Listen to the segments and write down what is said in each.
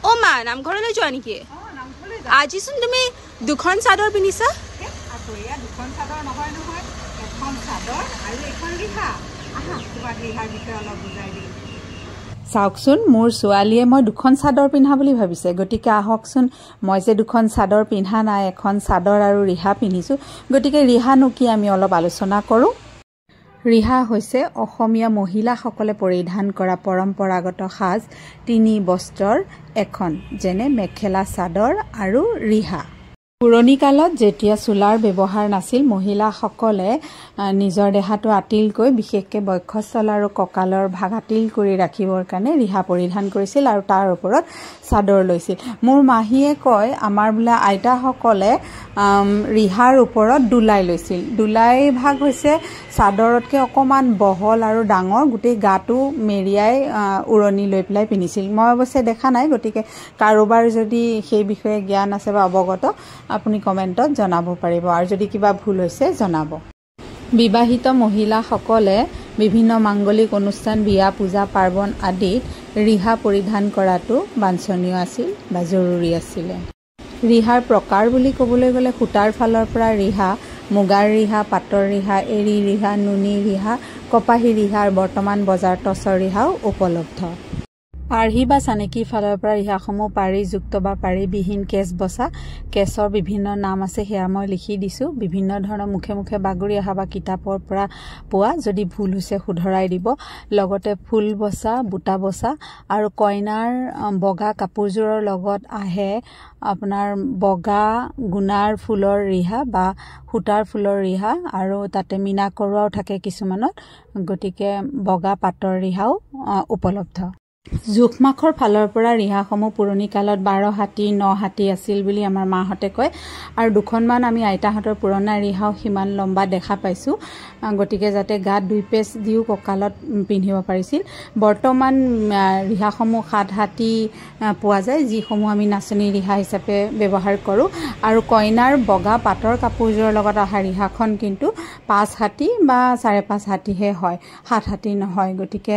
ও মা নামঘৰলৈ যোৱা নেকি আজিচোন তুমি দুখন চাদৰ পিন্ধিছা দুখন চাদৰ নহয় নহয় এখন চাদৰ আৰু এখন ৰিহা আহা তোমাক ৰিহাৰ বিষয়ে অলপ বুজাই দিম চাওকচোন মোৰ ছোৱালীয়ে মই দুখন চাদৰ পিন্ধা বুলি ভাবিছে গতিকে আহকচোন মই যে দুখন চাদৰ পিন্ধা নাই এখন চাদৰ আৰু ৰিহা পিন্ধিছো গতিকে ৰিহানো কি আমি অলপ আলোচনা কৰোঁ ৰিহা হৈছে অসমীয়া মহিলাসকলে পৰিধান কৰা পৰম্পৰাগত সাজ তিনি বস্ত্ৰৰ এখন যেনে মেখেলা চাদৰ আৰু ৰিহা পুৰণি কালত যেতিয়া চুলাৰ ব্যৱহাৰ নাছিল মহিলাসকলে নিজৰ দেহাটো আতিলকৈ বিশেষকৈ বক্ষস্থল আৰু কঁকালৰ ভাগ আতিল কৰি ৰাখিবৰ কাৰণে ৰিহা পৰিধান কৰিছিল আৰু তাৰ ওপৰত চাদৰ লৈছিল মোৰ মাহীয়ে কয় আমাৰ বোলে আইতাসকলে ৰিহাৰ ওপৰত দুলাই লৈছিল দুলাই ভাগ হৈছে চাদৰতকৈ অকণমান বহল আৰু ডাঙৰ গোটেই গাটো মেৰিয়াই উৰণি লৈ পেলাই পিন্ধিছিল মই অৱশ্যে দেখা নাই গতিকে কাৰোবাৰ যদি সেই বিষয়ে জ্ঞান আছে বা অৱগত আপুনি কমেণ্টত জনাব পাৰিব আৰু যদি কিবা ভুল হৈছে জনাব বিবাহিত মহিলাসকলে বিভিন্ন মাংগলিক অনুষ্ঠান বিয়া পূজা পাৰ্বণ আদিত ৰিহা পৰিধান কৰাটো বাঞ্ছনীয় আছিল বা জৰুৰী আছিলে ৰিহাৰ প্ৰকাৰ বুলি ক'বলৈ গ'লে সূতাৰ ফালৰ পৰা ৰিহা মুগাৰ ৰিহা পাটৰ ৰিহা এৰী ৰিহা নুনী ৰিহা কপাহী ৰিহা আৰু বৰ্তমান বজাৰ টচৰ ৰিহাও উপলব্ধ আৰ্হি বা চানেকিৰ ফালৰ পৰা ৰিহাসমূহ পাৰিযুক্ত বা পাৰিবিহীন কেছ বচা কেছৰ বিভিন্ন নাম আছে সেয়া মই লিখি দিছোঁ বিভিন্ন ধৰণৰ মুখে মুখে বাগৰি অহা বা কিতাপৰ পৰা পোৱা যদি ভুল হৈছে শুধৰাই দিব লগতে ফুল বচা বুটা বচা আৰু কইনাৰ বগা কাপোৰযোৰৰ লগত আহে আপোনাৰ বগা গুণাৰ ফুলৰ ৰিহা বা সূতাৰ ফুলৰ ৰিহা আৰু তাতে মীনা কৰোৱাও থাকে কিছুমানত গতিকে বগা পাটৰ ৰিহাও উপলব্ধ জোখমাখৰ ফালৰ পৰা ৰিহাসমূহ পুৰণি কালত 12 হাতী 9 হাতী আছিল বুলি আমাৰ মাহঁতে কয় আৰু দুখনমান আমি আইতাহঁতৰ পুৰণা ৰিহাও সিমান লম্বা দেখা পাইছোঁ গতিকে যাতে গাত 2 পেচ দিও কঁকালত পিন্ধিব পাৰিছিল বৰ্তমান ৰিহাসমূহ 7 হাতী পোৱা যায় যিসমূহ আমি নাচনী ৰিহা হিচাপে ব্যৱহাৰ কৰোঁ আৰু কইনাৰ বগা পাটৰ কাপোৰযোৰৰ লগত অহা ৰিহাখন কিন্তু 5 হাতী বা 5.5 হাতীহে হয় 7 হাতী নহয় গতিকে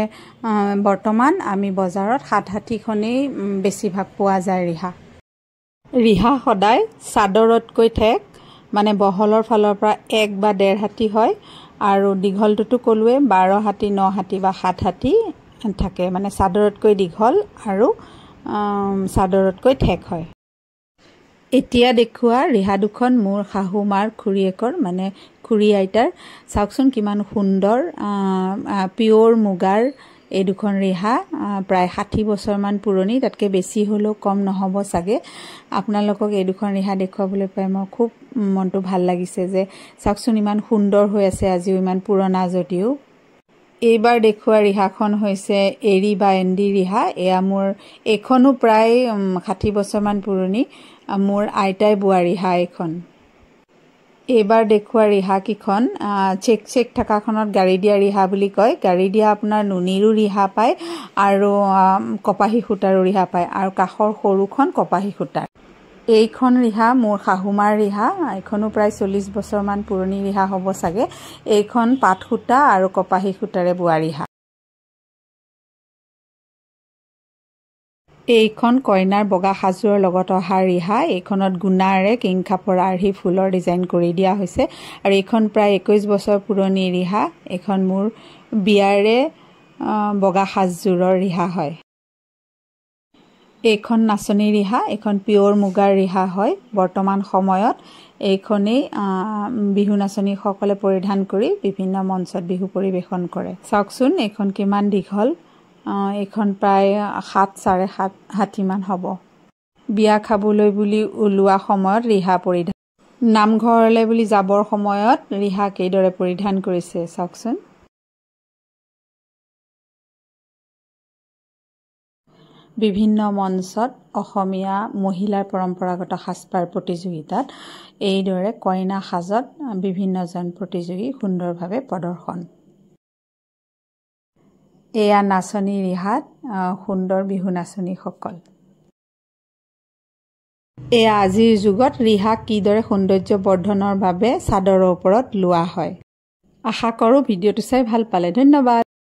বৰ্তমান আমি বজাৰত 7 হাতীখনেই বেছিভাগ পোৱা যায় ৰিহা সদায় চাদৰতকৈ ঠেক মানে বহলৰ ফালৰ পৰা 1 বা 1.5 হাতী হয় আৰু দীঘলটোতো ক'লোৱে 12 হাতী 9 হাতী বা 7 হাতী থাকে মানে চাদৰতকৈ দীঘল আৰু চাদৰতকৈ ঠেক হয় এতিয়া দেখুৱা ৰিহা দুখন মোৰ শাহু মাৰ খুৰীয়েকৰ মানে খুৰী আইতাৰ চাওকচোন কিমান সুন্দৰ পিয়ৰ মুগাৰ এই দুখন ৰিহা প্ৰায় 60 বছৰমান পুৰণি তাতকৈ বেছি হ'লেও কম নহ'ব চাগে আপোনালোকক এই দুখন ৰিহা দেখুৱাবলৈ পাই মই খুব মনটো ভাল লাগিছে যে চাওকচোন ইমান সুন্দৰ হৈ আছে আজিও ইমান পুৰণা যদিও এইবাৰ দেখুৱা ৰিহাখন হৈছে এৰী বা এণ্ডি ৰিহা এয়া মোৰ এখনো প্ৰায় 60 বছৰমান পুৰণি মোৰ আইতাই বোৱা ৰিহা এখন এইবাৰ দেখুৱা ৰিহা কিখন চেক থকাখনত গাড়ী দিয়া ৰিহা বুলি কয় গাড়ী দিয়া আপোনাৰ নুনীৰো ৰিহা পায় আৰু কপাহী সূতাৰো ৰিহা পায় আৰু কাষৰ সৰুখন কপাহী সূতাৰ এইখন ৰিহা মোৰ শাহুমাৰ ৰিহা এইখনো প্ৰায় 40 বছৰমান পুৰণি ৰিহা হ'ব চাগে এইখন পাট সূতা আৰু কপাহী সূতাৰে বোৱা ৰিহা এইখন কইনাৰ বগা সাজোৰৰ লগত অহা ৰিহা এইখনত গুণাৰে কিংখাপৰ আৰ্হি ফুলৰ ডিজাইন কৰি দিয়া হৈছে আৰু এইখন প্ৰায় 21 বছৰ পুৰণি ৰিহা এইখন মোৰ বিয়াৰে বগা সাজযোৰৰ ৰিহা হয় এইখন নাচনী ৰিহা এইখন পিয়ৰ মুগাৰ ৰিহা হয় বৰ্তমান সময়ত এইখনেই বিহু নাচনীসকলে পৰিধান কৰি বিভিন্ন মঞ্চত বিহু পৰিৱেশন কৰে চাওকচোন এইখন কিমান দীঘল এইখন প্ৰায় 7.5 হাতীমান হ'ব বিয়া খাবলৈ বুলি ওলোৱা সময়ত ৰিহা পৰিধান নামঘৰলৈ বুলি যাবৰ সময়ত ৰিহা কেইদৰে পৰিধান কৰিছে চাওকচোন বিভিন্ন মঞ্চত অসমীয়া মহিলাৰ পৰম্পৰাগত সাজপাৰ প্ৰতিযোগিতাত এইদৰে কইনা সাজত বিভিন্নজন প্ৰতিযোগী সুন্দৰভাৱে প্ৰদৰ্শন এয়া নাচনী ৰিহাত সুন্দৰ বিহু নাচনীসকল এয়া আজিৰ যুগত ৰিহা কিদৰে সৌন্দৰ্য বৰ্ধনৰ বাবে চাদৰৰ ওপৰত লোৱা হয় আশা কৰোঁ ভিডিঅ'টো চাই ভাল পালে ধন্যবাদ